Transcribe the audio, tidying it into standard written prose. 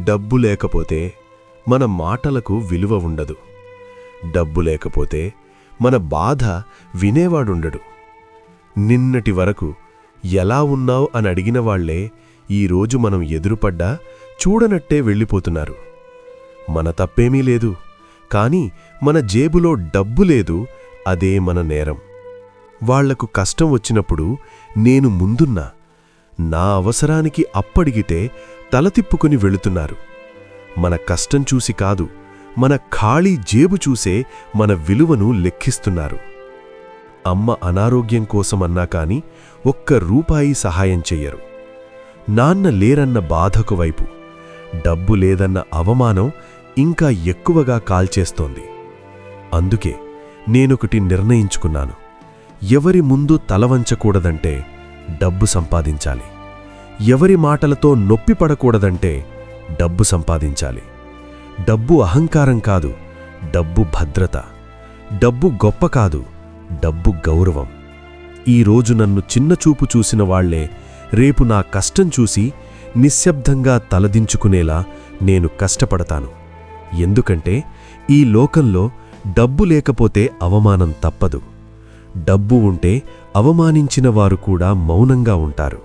డబ్బు లేకపోతే మన మాటలకు విలువ ఉండదు. డబ్బు లేకపోతే మన బాధ వినేవాడుండడు. నిన్నటి వరకు ఎలా ఉన్నావ్ అని అడిగిన వాళ్లే ఈరోజు మనం ఎదురుపడ్డా చూడనట్టే వెళ్ళిపోతున్నారు. మన తప్పేమీ లేదు, కాని మన జేబులో డబ్బు లేదు, అదే మన నేరం. వాళ్లకు కష్టం వచ్చినప్పుడు నేను ముందున్నా, నా అవసరానికి అప్పడిగితే తలతిప్పుకుని వెళుతున్నారు. మన కష్టం చూసి కాదు, మన ఖాళీ జేబు చూసే మన విలువను లెక్కిస్తున్నారు. అమ్మ అనారోగ్యం కోసమన్నా కాని ఒక్క రూపాయి సహాయం చెయ్యరు. నాన్న లేరన్న బాధకు వైపు, డబ్బు లేదన్న అవమానం ఇంకా ఎక్కువగా కాల్చేస్తోంది. అందుకే నేనొకటి నిర్ణయించుకున్నాను. ఎవరి ముందు తలవంచకూడదంటే డబ్బు సంపాదించాలి. ఎవరి మాటలతో నొప్పిపడకూడదంటే డబ్బు సంపాదించాలి. డబ్బు అహంకారం కాదు, డబ్బు భద్రత. డబ్బు గొప్ప కాదు, డబ్బు గౌరవం. ఈరోజు నన్ను చిన్నచూపు చూసిన వాళ్లే రేపు నా కష్టం చూసి నిశ్శబ్దంగా తలదించుకునేలా నేను కష్టపడతాను. ఎందుకంటే ఈ లోకంలో డబ్బు లేకపోతే అవమానం తప్పదు. డబ్బు ఉంటే అవమానించిన వారు కూడా మౌనంగా ఉంటారు.